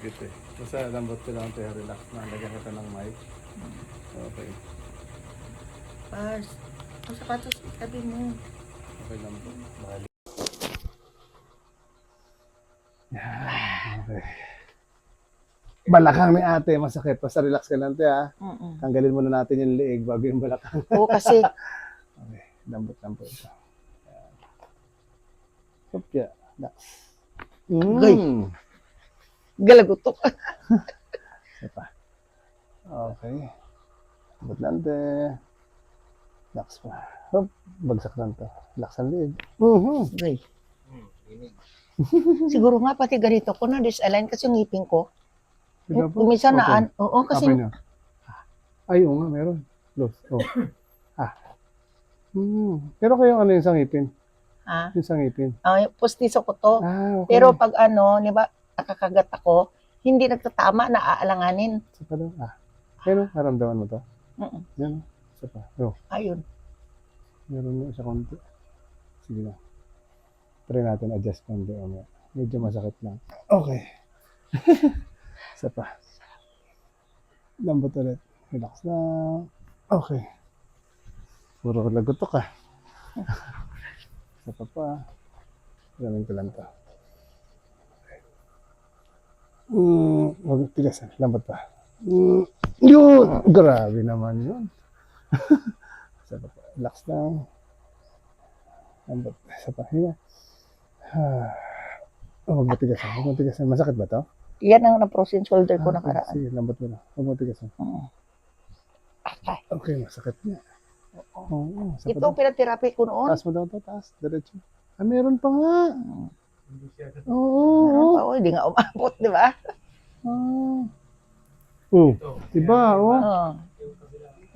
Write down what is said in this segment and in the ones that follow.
masakit eh. Basta lambot ko lang tayo, relax na. Lagyan kita ng mic. Okay. Pars, ang sapatos, tabi mo. Okay lang po. Bali. Okay. Balakang ni ate, masakit. Basta relax ka lang tayo ha. Tanggalin muna natin yung leeg bago yung balakang. Oo, kasi Okay, lambot lang po ito. Hopya, relax. galagutok. Isa pa. Okay. Lambot lang tayo. Relax pa. Hop, bagsak lang to. Relax ang leeg. Gay. Siguro nga pati ganito ko na disalign kasi yung ngipin ko. Diba po? Minsan Okay. oo kasi Kapay na. Ay, oo nga, meron. Close. Oh. Pero kayo ano yung sangipin? Yung sangipin. postiso ko to. Okay. Pero pag di ba, nakakagat ako, hindi nagtatama na aalanganin. Isa pa daw. Pero, naramdaman mo to? Yan. Isa pa. Ayun. Meron mo isa konti. Sige na. Try natin adjust konti. Medyo masakit lang. Okay. Isa pa. Lambot ulit. Relax lang. Okay. Puro lagotok ah. Isa pa. Gawin ko lang to. Tigas. Lambot pa. Yun! Grabe naman yun. Isa pa. Relax lang. Lambot. Isa pa. Hinga. Huwag matigasan. Masakit ba to? Yan ang na-frozen shoulder ko nakaraan. Sige, lambot mo na. Huwag matigasan. Okay, masakit niya. Oo. Ito, pinaterapi ko noon. Taas mo daw to, taas. Diretso. Meron pa nga. Meron pa, hindi nga umabot, di ba? Iba,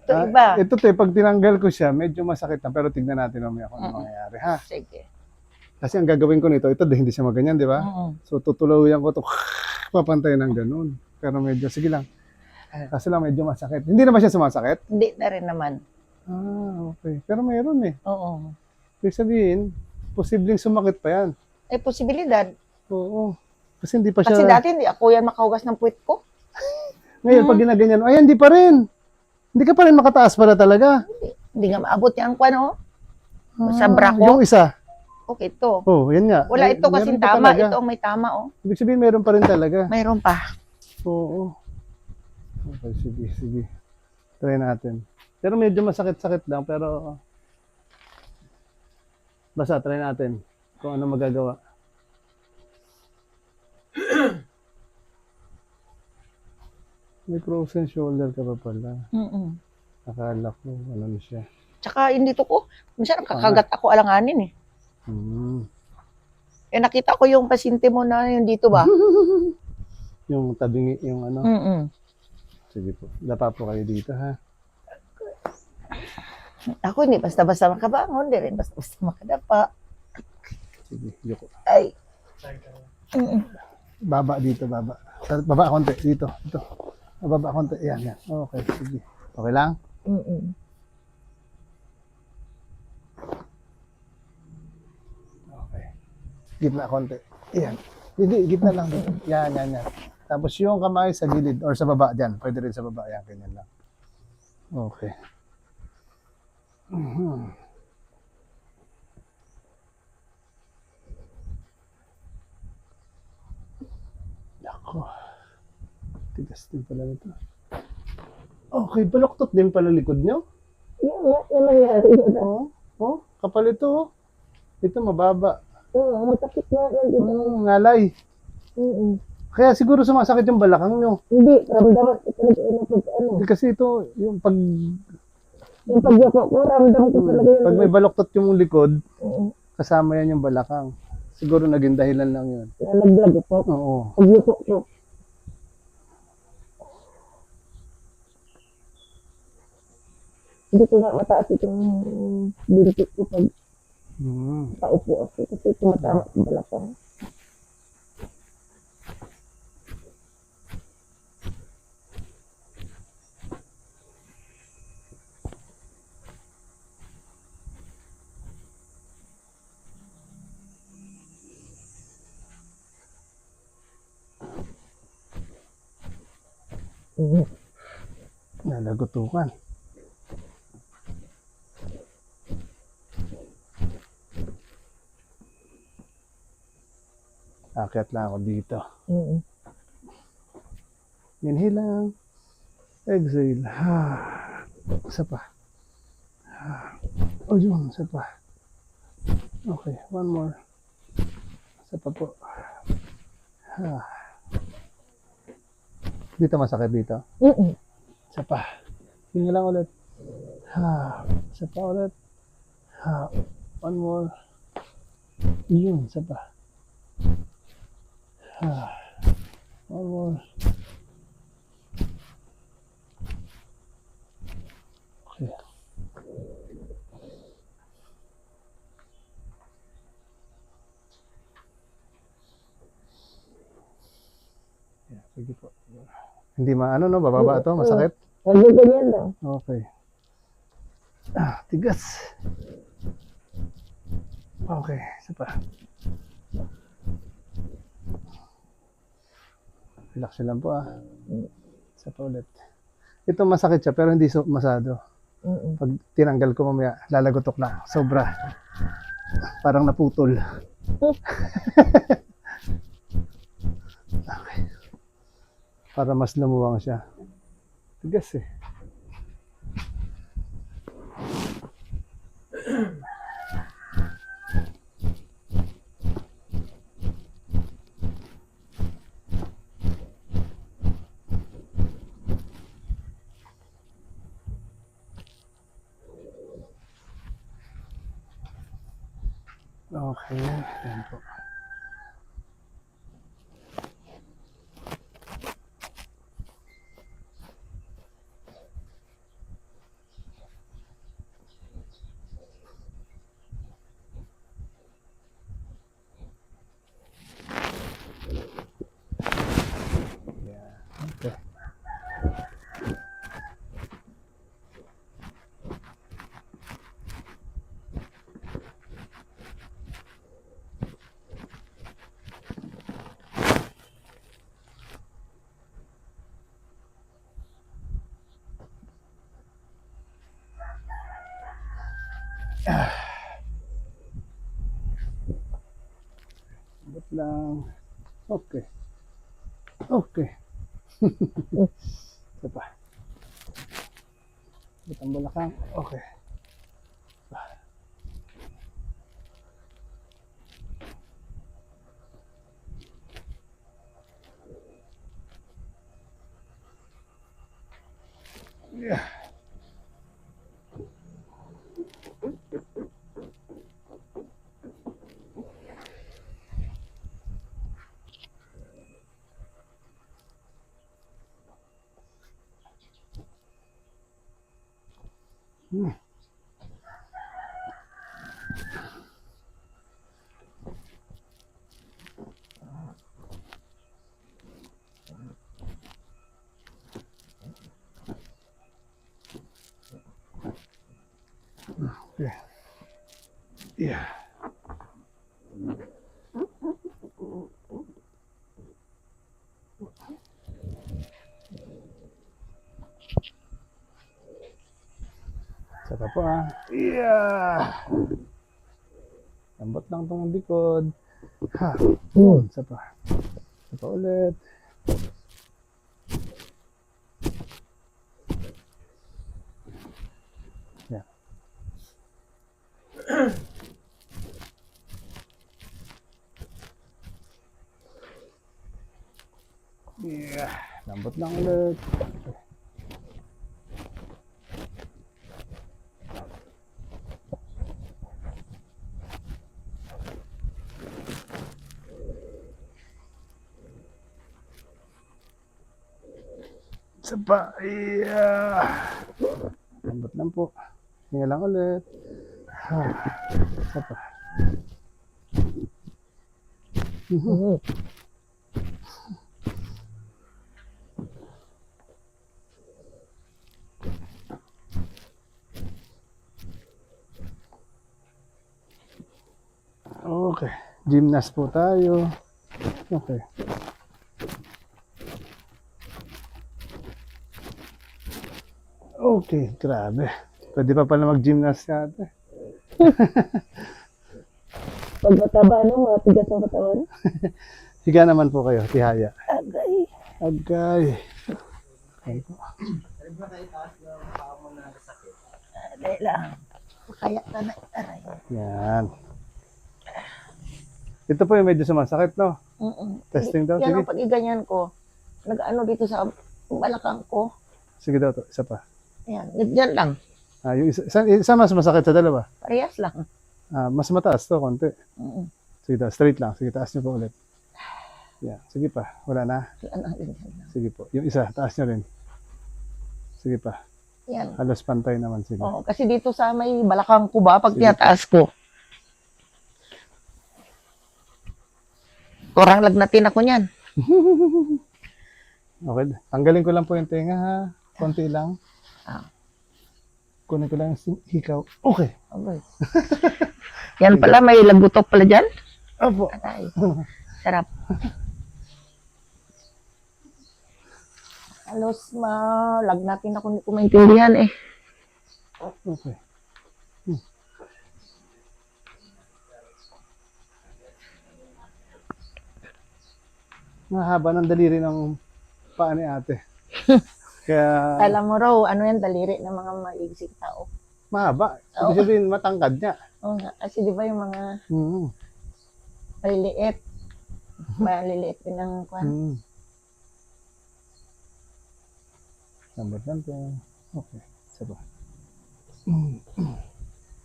Ito iba. Ito pag tinanggal ko siya, medyo masakit na. Pero tignan natin mamaya kung ano mangyayari, ha? Sige. Kasi ang gagawin ko nito, ito hindi siya maganyan, di ba? So, tutuluyan ko to papantay ng ganun. Pero medyo, sige lang. Kasi lang medyo masakit. Hindi na ba siya sumasakit? Hindi na rin naman. Okay. Pero mayroon eh. Oo. Ibig sabihin, posibleng sumakit pa yan. Posibilidad. Oo. Kasi hindi pa siya... Kasi dati hindi ako yan makahugas ng puwit ko. Ngayon, pag ginaganyan, ay, hindi pa rin. Hindi ka pa rin makataas para talaga. Hindi nga maabot yung kwano. Sa bra ko. Yung isa. Okay, ito. Yan nga. Wala ito kasi Meron pa tama. talaga. Ito ang may tama, Ibig sabihin, meron pa rin talaga. Mayroon pa. Oo. Okay, sige. Try natin. Pero medyo masakit-sakit lang, pero basta try natin kung ano magagawa. May frozen shoulder ka pa pala. Akala ko, ano na siya. Tsaka yung dito ko, minsan nakakagat ako alanganin eh. Nakita ko yung pasyente mo na yung dito ba? Yung tabingi, yung ano. Sige po. Dapa po kayo dito, ha? Ako hindi basta-basta makabangon, hindi rin basta-basta makadapa. Sige, yoko. Ay. Baba dito, baba. Baba konti, dito. Baba konti, yan. Okay, sige. Okay lang? Okay. Gitna konti. Yan. Hindi, gitna lang dito. Yan. Tapos yung kamay sa gilid or sa baba dyan. Pwede rin sa baba. Yan, ganyan lang. Okay. Ako. Tigas din pala nito. Okay, baloktot din pala likod nyo. Yan nangyari. Kapal ito. Ito mababa. Matakit na yan. Ngalay. Kaya siguro sumasakit yung balakang nyo. Hindi, ramdaman ko talaga Hindi kasi ito, yung pag pagyako ko, ramdam ko talaga yun. pag may baloktot yung likod, kasama yan yung balakang. Siguro naging dahilan lang yun. Nalaglag po. Oo. Pagyako ko. Hindi ko nga mataas itong bintik ko pag paupo ako kasi tumatama sa balakang. Mm. Nalagutukan. Akyat lang ako dito. Mm. Inhale lang. Exhale. Isa pa. O yun, isa pa. Okay, one more. Isa pa po. Dito masakit dito. Mm. Isa pa. Hinga lang ulit. Isa pa ulit. One more. Yun, isa pa. One more. Okay. Yeah, sige po. Hindi maano no, bababa to, masakit. Huwag ganyan daw. Okay. Tigas. Okay, isa pa. Relax lang po Isa pa ulit. Ito masakit siya pero hindi masado. Mm. Pag tinanggal ko mamaya, lalagotok na. Sobra. Parang naputol. Okay. Para mas lumuwang siya. Tigas eh. Okay, yan po. Yeah, okay. Abot lang. Okay. Okay. Isa pa. Abot ang balakang. Okay. Yeah. Okay. Yeah. Saka po Yeah. Lambot lang tong likod. Isa pa. Isa pa ulit. Yeah. Yeah. Lambot lang ulit. Isa pa. Yeah. Lambot lang po. Hinga lang ulit. Isa pa. Okay. Gymnast po tayo. Okay. Okay, grabe. Pwede pa pala mag-gymnast ka ate. Pag mataba, no, matigas ang katawan. Higa naman po kayo, tihaya. Agay. Agay. Aray lang. Kaya ka na, aray. Yan. Ito po yung medyo sumasakit, no? Testing daw, Yan sige. ang pag iganyan ko. Nag-ano dito sa balakang ko. Sige daw to, isa pa. Yan, dyan lang. Yung isa mas masakit sa dalawa. Parehas lang. Mas mataas to, konti. Mm-mm. Sige daw, straight lang. Sige, taas niyo po ulit. Yan, sige pa. Wala na. Yan ang ganyan lang. Sige po. Yung isa, taas niyo rin. Sige pa. Yan. Halos pantay naman sige. Oo, kasi dito sa may balakang ko ba, pag Sige. tinataas ko, kurang lagnatin ako niyan. Okay. Tanggalin ko lang po yung tenga ha. Konti lang. Ah. Kunin ko lang yung hikaw. Okay. Okay. Yan pala, may lagutok pala dyan. Opo. Aray. Sarap. Halos malagnatin ako, hindi ko maintindihan eh. Okay. Mahaba ng daliri ng paa ni ate. Kaya Alam mo raw, ano yan, daliri ng mga maigsing tao. mahaba. Oo. Ibig sabihin matangkad niya. Oo nga, kasi di ba yung mga Mm. maliliit, maliliit din ang kwan. Mm. Sambot lang to. Okay. Saba.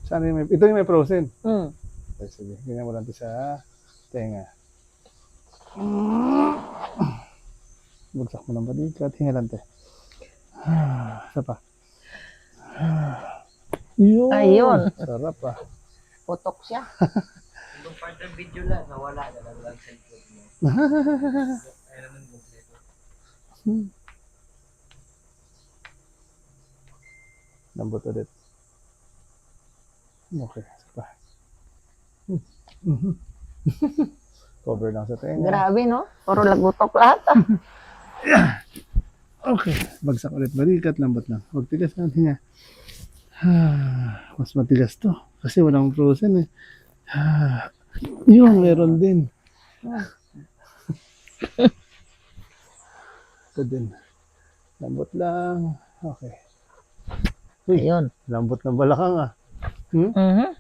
Saan yung may, ito yung may frozen. Mm. Okay, sige. Ganyan mo lang to sa tenga. Bagsak mo ng balikat. Hinga lang te. Isa pa. Yun. Ayun. Sarap ah. Putok siya. Yung part ng video lang, nawala na lang cellphone mo. Ayun naman kompleto. Lambot ulit. Okay. Isa pa. Cover lang sa tenga. Grabe, no? Puro lagutok lahat ah. Okay. Bagsak ulit balikat. Lambot lang. Huwag tigas lang. Hinga. Mas matigas to. Kasi walang frozen eh. Yun, meron din. Ito din. Lambot lang. Okay. Uy, Ayun. lambot ng balakang ah. Hmm? Mhm.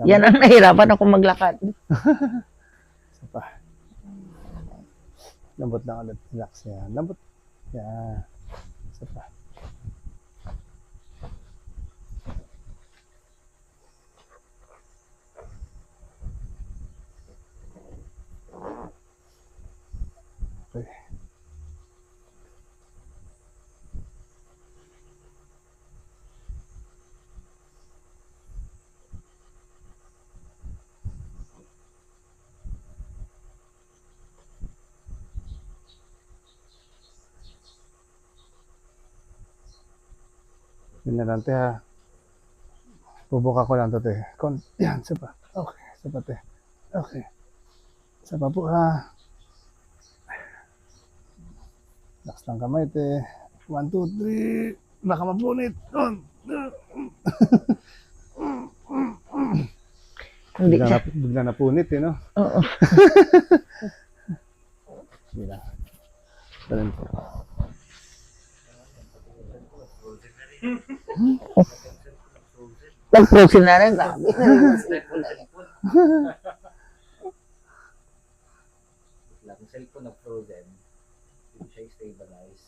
Yan ang nahirapan ako maglakad. Isa pa. Lambot lang ulit. Relax yan. Lambot. Yan. Isa pa. Okay. Yun na lang te ha. Bubuka ko lang to te. Yan, isa pa. Okay, isa pa te. Okay. Isa pa po ha. Relax lang kamay te. 1, 2, 3. Baka mapunit. Hindi siya. Bigla napunit eh no? Oo. Sige lang. Ganun po. Nag-frozen na rin. Grabe. Lang cellphone na frozen. Hindi siya stabilize.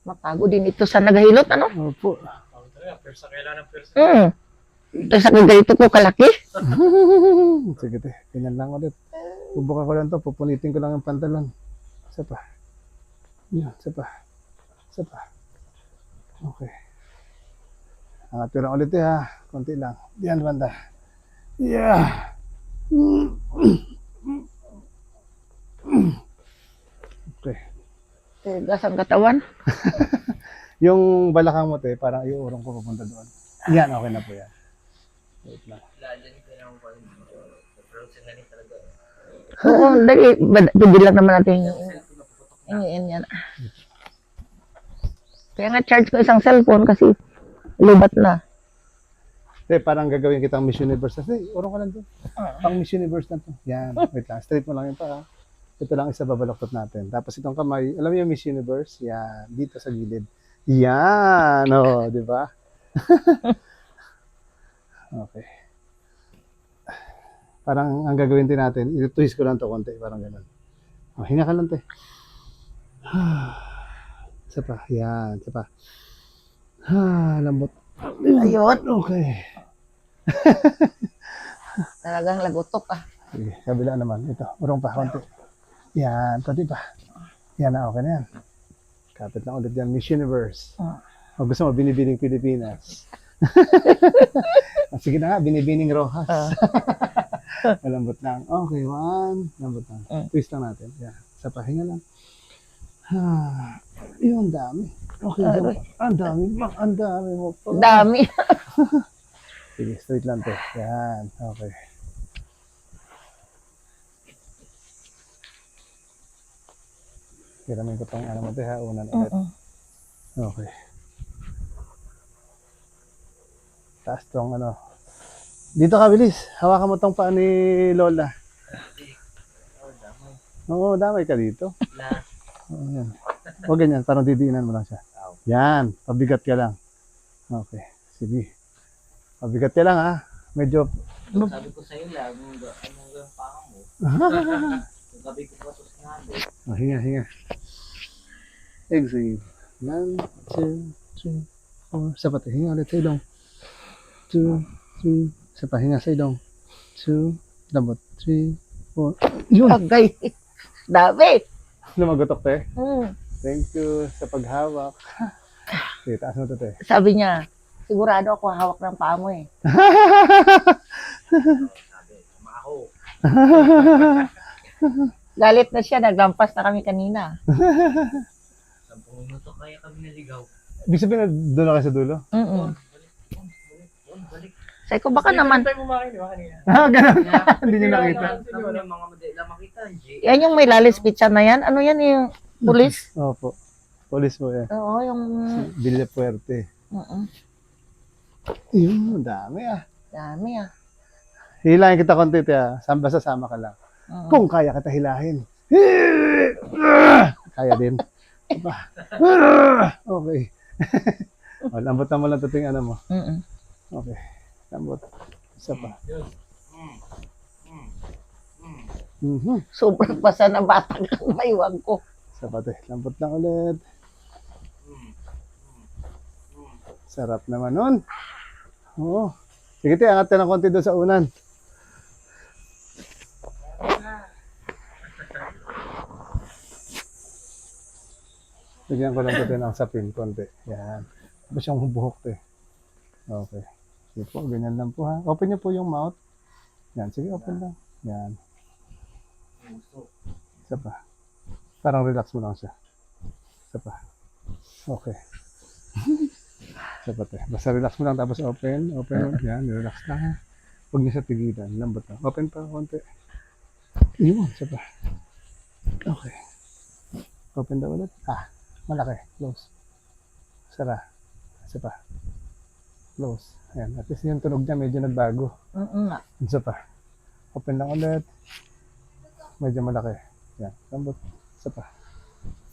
Matago din ito sa nagahilot, ano? Opo. Persa kailangan ng persa. Tapos sa ganito ko kalaki. Sige te. Ganyan lang ulit. Bubuka ko lang to. Pupunitin ko lang ang pantalon. Isa pa. Yan. Isa pa. Isa pa. Okay. Angat ko lang ulit eh ha. Konti lang. Diyan banda. Yeah. Okay. Tigas ang katawan. Yung balakang mo te, parang iuurong ko papunta doon. Yan, okay na po yan. Wait lang. Wala dyan yung kailangan ko pa rin video. Frozen na rin talaga. Oo, dali. Pigil lang naman natin yung... Yan. Kaya nga charge ko isang cellphone kasi lubat na. Parang gagawin kitang Miss Universe. Urong ka lang doon. Pang Miss Universe na to. Yan. Wait lang. Straight mo lang yun pa. Ito lang isa babaloktot natin. Tapos itong kamay. Alam mo yung Miss Universe? Yan. Dito sa gilid. Yan. O, di ba? Okay. Parang ang gagawin din natin, i-twist ko lang to konti. Parang ganun. O, hinga ka lang, te. Isa pa. Yan. Isa pa. Lambot. Ayun. Okay. Talagang lagutok ah. Sige, kabila naman. Ito, urong pa, konti. Yan, konti pa. Yan na, okay na yan. Kapit lang ulit yan, Miss Universe. O gusto mo, binibining Pilipinas. Sige na nga, binibining Rojas. Malambot lang. Okay, one. Lambot lang. Twist lang natin. Yan, sa pahinga lang. Yun, dami. Okay, ang dami. Ang dami mo pa. Dami. Sige, straight lang to. Yan, okay. Kiramin ko tong ano mo to ha, unan ulit. Okay. Taas tong ano. Dito ka, bilis. Hawakan mo tong paa ni Lola. Oo, damay ka dito. Oo, yan. O ganyan, parang didiinan mo lang siya. Yan, pabigat ka lang. Okay, sige. Pabigat ka lang ha. Medyo... Sabi ko sa'yo lang, anong paa mo? Yung gabi ko pa susnado. Hinga. Exhale. 1, 2, 3, 4. Sapat. Hinga ulit sa ilong. 2, 3. Sapat. Hinga sa ilong. 2. Lambot. 3, 4. Yun! Agay. Dami. Lumagotok, te. Thank you sa paghawak. Sige, taas mo to, te. Sabi niya, sigurado ako hawak ng paa mo eh. Sabi, maho. Galit na siya, naglampas na kami kanina. 10 minuto kaya kami naligaw. Ibig sabihin na doon na kayo sa dulo? Balik. Sabi ko, baka naman, Ganun. Hindi nyo nakita. Naman yung mga madila makita, G. yan yung may lalis pizza na yan. Ano yan yung pulis? Opo. Police mo yan. Oo, yung... Villa Puerte. Mm-mm. Yun, dami ah. Dami ah. Hilahin kita konti, te ah. Basta sama ka lang. Kung kaya kita hilahin. Kaya din. Diba? Okay. Lambot mo lang tuting ano mo. Okay. Lambot. Isa pa. Sobrang basa na batang maywag ko. Isa pa, te. Lambot lang ulit. Sarap naman nun. Oo. Sige, te. Angat ka ng konti doon sa unan. Lagyan ko lang ito ng sapin konti. Yan. Tapos yung buhok to eh. Okay. Sige po, ganyan lang po ha. Open niyo po yung mouth. Yan, sige open lang. Yan. Isa pa. Parang relax mo lang siya. Isa pa. Okay. Isa pa te. Basta relax mo lang tapos open. Open. Yan, relax lang ha. Huwag niyo siya tigilan. Lambot lang. Open pa konti. Yun, isa pa. Okay. Open daw ulit. Malaki. Close. Sara. Isa pa. Close. Ayan. At least yung tunog niya medyo nagbago. Isa pa. Open lang ulit. Medyo malaki. Yan. Lambot. Isa pa.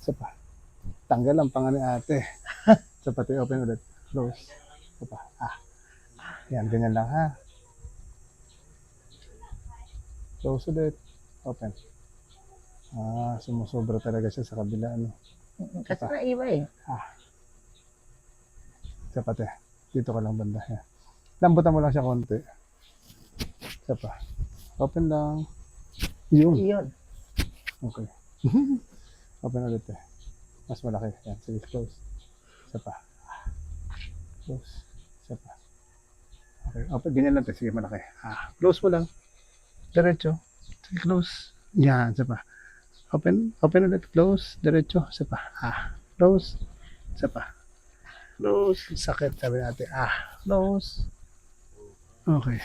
Isa pa. Tanggal ang panga ni ate. Isa pa. Open ulit. Close. Isa pa. Yan. Ganyan lang ha. Close ulit. Open. Sumusobra talaga siya sa kabila. Ano. Kasi naiba eh. Isa pa te. Dito ka lang banda. Yan. Lambutan mo lang siya konti. Isa pa. Open lang. Yun. Okay. Open ulit eh. Mas malaki. Yan. Sige, close. Isa pa. Close. Isa pa. Okay. Open. Ganyan lang te. Sige, malaki. Close mo lang. Diretso. Sige, close. Yan. Isa pa. Open ulit, close, diretso, isa pa. Close, isa pa. Close, sakit, sabi natin. Close. Okay.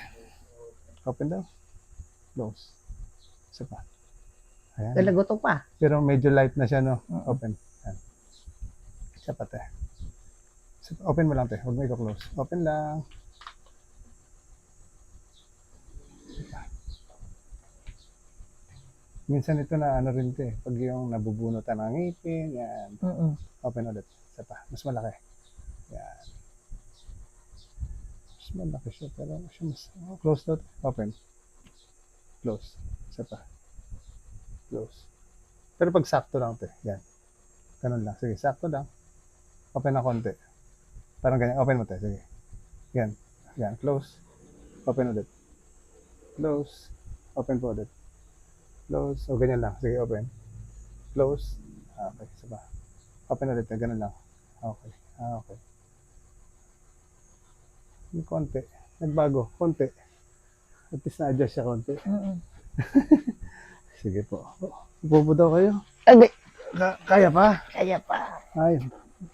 Open daw. Close. Isa pa. Ayan. Dalagoto pa. Pero medyo light na siya, no? Open. Ayan. Isa pa, te. Isa pa. Open mo lang, te. Huwag mo i-close. Open lang. Isa pa. Minsan ito na ano rin, te. Pag yung nabubunutan ng ngipin, yan. Open ulit. Isa pa. Mas malaki. Yan. Mas malaki siya. Pero siya mas... close to. Open. Close. Isa pa. Close. Pero pag sakto lang, te. Yan. Ganun lang. Sige, sakto lang. Open na konti. Parang ganyan. Open mo, te. Sige. Yan. Yan. Close. Open ulit. Close. Open po ulit. Close. O, ganyan lang. Sige, open. Close. Okay. Isa pa. Open ulit. Ganun lang. Okay. Okay. Yung konti. Nagbago. Konti. At least na-adjust siya konti. Sige po. Upo daw kayo. Ay, Kaya pa? kaya pa. Ay,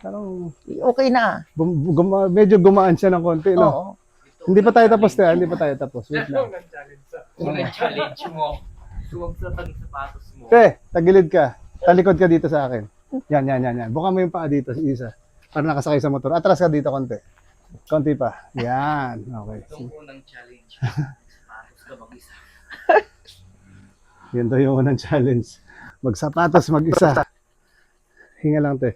parang Okay na. medyo gumaan siya ng konti, no? Oo. Hindi pa tayo tapos, Tea. Hindi pa tayo tapos. Wait lang. Unang challenge mo. Huwag sa sapatos mo. Te, tagilid ka. Talikod ka dito sa akin. Yan. Buka mo yung paa dito, isa. Para nakasakay sa motor. Atras ka dito konti. Konti pa. Yan. Okay. Itong unang challenge. Sapatos ka mag-isa. Yan daw yung unang challenge. Magsapatos mag-isa. Hinga lang, te.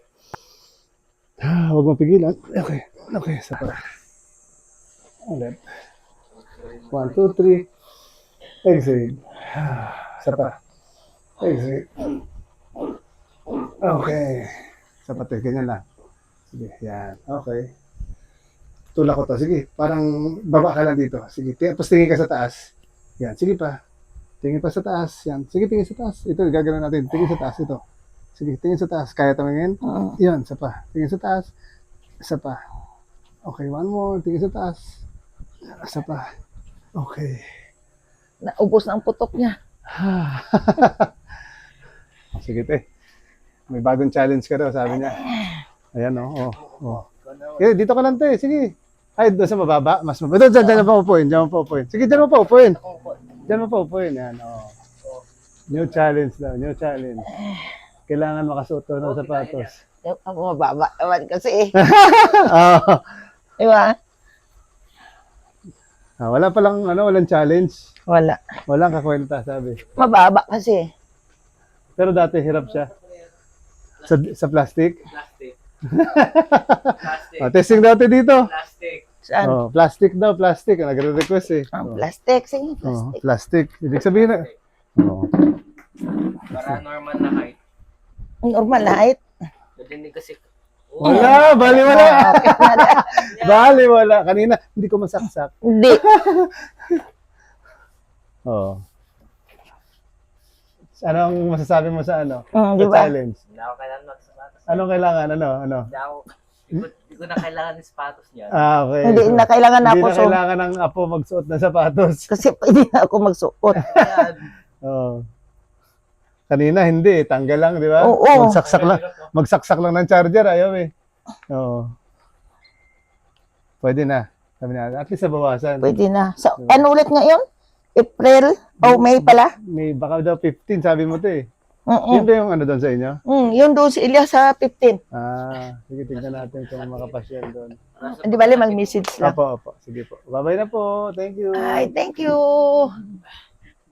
Huwag mo pigilan. Okay. Okay. Isa pa. Ulit. 1, 2, 3. Exhale. Isa pa. Exhale. Okay. Isa pa, te. Ganyan lang. Sige. Yan. Okay. Tulak ko to. Sige. Parang baba ka lang dito. Sige. Tapos tingin ka sa taas. Yan. Sige pa. Tingin pa sa taas. Yan. Sige, tingin sa taas. Ito, gagawin natin. Tingin sa taas. Ito. Sige, tingin sa taas. Kaya tumingin? Yan. Isa pa. Tingin sa taas. Isa pa. Okay, one more. Tingin sa taas. Isa pa. Okay. Naubos na ang putok niya. Sige, te. May bagong challenge ka daw, sabi niya. Ayan, oh. Eh, dito ka lang, te. Sige. Ay, doon sa mababa. Mas mababa. Doon, dyan pa upuin. Dyan pa upuin. Sige, dyan mo pa upuin. Dyan mo pa upuin. Yan, oh. New challenge daw. New challenge. Kailangan makasuot to ng sapatos. Ako mababa naman kasi. Oh. Diba? Wala palang, walang challenge. Wala. Walang kakwenta, sabi. Mababa kasi. Pero dati hirap siya. Sa plastic. Plastic. Testing dati dito. Plastic. Saan? Plastic daw, plastic. Nagre-request eh. Plastic. Sige, plastic. Plastic. Ibig sabihin na. Para normal na height. Normal na height. Hindi kasi... Wala, baliwala. Baliwala. Kanina, hindi ko masaksak. Hindi. Anong masasabi mo sa sa Di ba? challenge? Hindi ako kailangan ng sapatos. Anong kailangan? Hindi ko na kailangan ng sapatos niya. Okay. Hindi na kailangan Hindi ako. na kailangan ng apo magsuot ng sapatos. Kasi pwede na ako magsuot. Ayan. Kanina, hindi. Tanggal lang, di ba? Oo. Magsaksak lang ng charger. Ayaw eh. Pwede na. Sabi na, at least nabawasan. Pwede na. So, ano ulit ngayon? April? O May pala? May baka daw 15, sabi mo to eh. Yun ba yung doon sa inyo? Yun doon si Ilya sa 15. Sige, tignan natin kung makapasyal doon. Di bali, mag-message lang. Opo. Sige po. Bye-bye na po. Thank you. Ay, thank you.